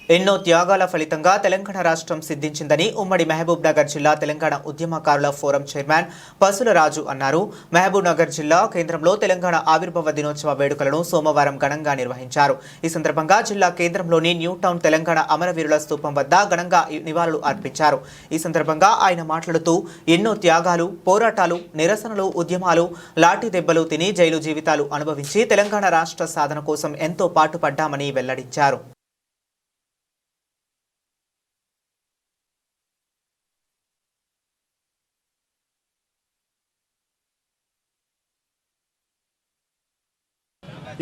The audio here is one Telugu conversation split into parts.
ఎన్నో త్యాగాల ఫలితంగా తెలంగాణ రాష్ట్రం సిద్ధించిందని ఉమ్మడి మహబూబ్ నగర్ జిల్లా తెలంగాణ ఉద్యమకారుల ఫోరం చైర్మన్ పసుల రాజు అన్నారు. మహబూబ్ నగర్ జిల్లా కేంద్రంలో తెలంగాణ ఆవిర్భావ దినోత్సవ వేడుకలను సోమవారం ఘనంగా నిర్వహించారు. ఈ సందర్భంగా జిల్లా కేంద్రంలోని న్యూ టౌన్ తెలంగాణ అమరవీరుల స్తూపం వద్ద ఘనంగా నివాళులు అర్పించారు. ఈ సందర్భంగా ఆయన మాట్లాడుతూ ఎన్నో త్యాగాలు, పోరాటాలు, నిరసనలు, ఉద్యమాలు, లాఠీ దెబ్బలు తిని జైలు జీవితాలు అనుభవించి తెలంగాణ రాష్ట్ర సాధన కోసం ఎంతో పాటుపడ్డామని వెల్లడించారు.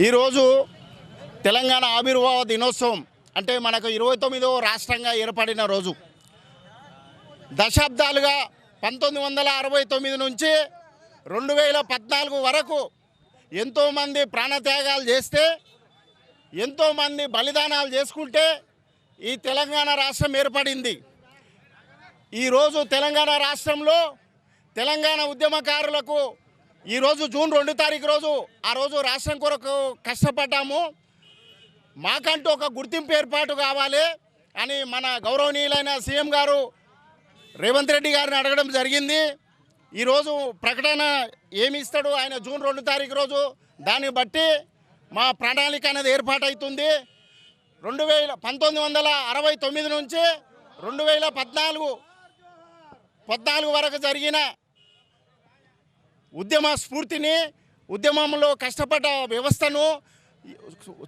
ఈరోజు తెలంగాణ ఆవిర్భావ దినోత్సవం అంటే మనకు 29వ రాష్ట్రంగా ఏర్పడిన రోజు. దశాబ్దాలుగా 1969 నుంచి 2014 వరకు ఎంతోమంది ప్రాణత్యాగాలు చేస్తే, ఎంతోమంది బలిదానాలు చేసుకుంటే ఈ తెలంగాణ రాష్ట్రం ఏర్పడింది. ఈరోజు తెలంగాణ రాష్ట్రంలో తెలంగాణ ఉద్యమకారులకు ఈరోజు జూన్ 2 తారీఖు రోజు ఆ రోజు రాష్ట్రం కొరకు కష్టపడ్డాము, మాకంటూ ఒక గుర్తింపు ఏర్పాటు కావాలి అని మన గౌరవనీయులైన సీఎం గారు రేవంత్ రెడ్డి గారిని అడగడం జరిగింది. ఈరోజు ప్రకటన ఏమి ఇస్తాడు ఆయన జూన్ 2 తారీఖు రోజు, దాన్ని బట్టి మా ప్రణాళిక అనేది ఏర్పాటవుతుంది. 1969 నుంచి 2014 వరకు జరిగిన ఉద్యమ స్ఫూర్తిని, ఉద్యమంలో కష్టపడ్డ వ్యవస్థను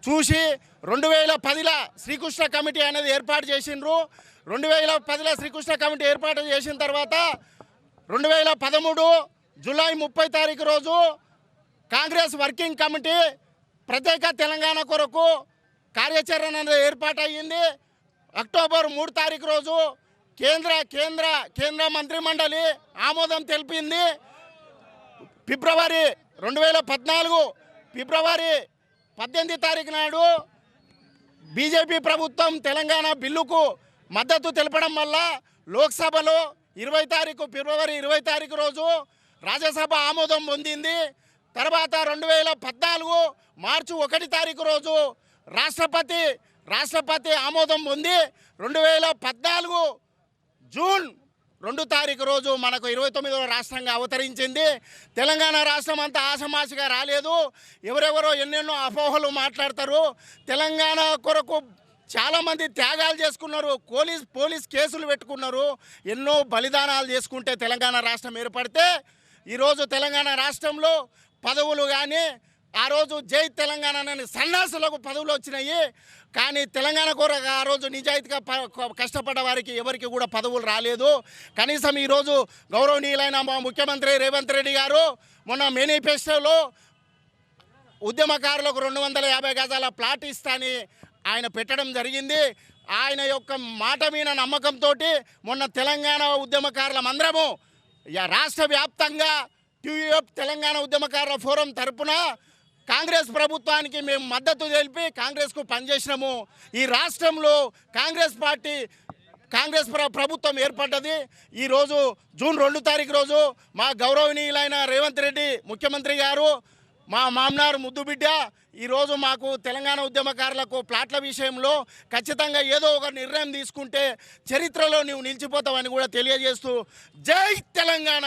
చూసి 2010లో శ్రీకృష్ణ కమిటీ అనేది ఏర్పాటు చేసిండ్రు. 2010లో శ్రీకృష్ణ కమిటీ ఏర్పాటు చేసిన తర్వాత 2013 జూలై 30 తారీఖు రోజు కాంగ్రెస్ వర్కింగ్ కమిటీ ప్రత్యేక తెలంగాణ కొరకు కార్యాచరణ అనేది ఏర్పాటు అయ్యింది. అక్టోబర్ 3 తారీఖు రోజు కేంద్ర మంత్రిమండలి ఆమోదం తెలిపింది. ఫిబ్రవరి 2014 ఫిబ్రవరి 18 తారీఖు నాడు బీజేపీ ప్రభుత్వం తెలంగాణ బిల్లుకు మద్దతు తెలపడం వల్ల లోక్సభలో ఫిబ్రవరి 20 తారీఖు రోజు రాజ్యసభ ఆమోదం పొందింది. తర్వాత 2014 మార్చి 1 తారీఖు రోజు రాష్ట్రపతి ఆమోదం పొంది 2014 జూన్ 2 తారీఖు రోజు మనకు 29వ రాష్ట్రంగా అవతరించింది. తెలంగాణ రాష్ట్రం అంతా ఆషమాషిగా రాలేదు. ఎవరెవరో ఎన్నెన్నో అపోహలు మాట్లాడతారు. తెలంగాణ కొరకు చాలామంది త్యాగాలు చేసుకున్నారు, పోలీస్ కేసులు పెట్టుకున్నారు, ఎన్నో బలిదానాలు చేసుకుంటే తెలంగాణ రాష్ట్రం ఏర్పడితే ఈరోజు తెలంగాణ రాష్ట్రంలో పదవులు కానీ, ఆ రోజు జై తెలంగాణ అని సన్నాసులకు పదవులు వచ్చినాయి. కానీ తెలంగాణ కొరకు ఆ రోజు నిజాయితీగా కష్టపడ్డ వారికి ఎవరికి కూడా పదవులు రాలేదు. కనీసం ఈరోజు గౌరవనీయులైన మా ముఖ్యమంత్రి రేవంత్ రెడ్డి గారు మొన్న మేనిఫెస్టోలో ఉద్యమకారులకు 250 గజాల ప్లాట్ ఇస్తాని ఆయన పెట్టడం జరిగింది. ఆయన యొక్క మాట మీద నమ్మకంతో మొన్న తెలంగాణ ఉద్యమకారులం అందరము రాష్ట్ర వ్యాప్తంగా టీయూఎఫ్ తెలంగాణ ఉద్యమకారుల ఫోరం తరపున కాంగ్రెస్ ప్రభుత్వానికి మేము మద్దతు తెలిపి కాంగ్రెస్కు పనిచేసినాము. ఈ రాష్ట్రంలో కాంగ్రెస్ ప్రభుత్వం ఏర్పడ్డది. ఈరోజు జూన్ 2 తారీఖు రోజు మా గౌరవనీయులైన రేవంత్ రెడ్డి ముఖ్యమంత్రి గారు, మా మామనార్ ముద్దుబిడ్డ ఈరోజు మాకు తెలంగాణ ఉద్యమకారులకు ప్లాట్ల విషయంలో ఖచ్చితంగా ఏదో ఒక నిర్ణయం తీసుకుంటే చరిత్రలో నువ్వు నిలిచిపోతావని కూడా తెలియజేస్తూ జై తెలంగాణ.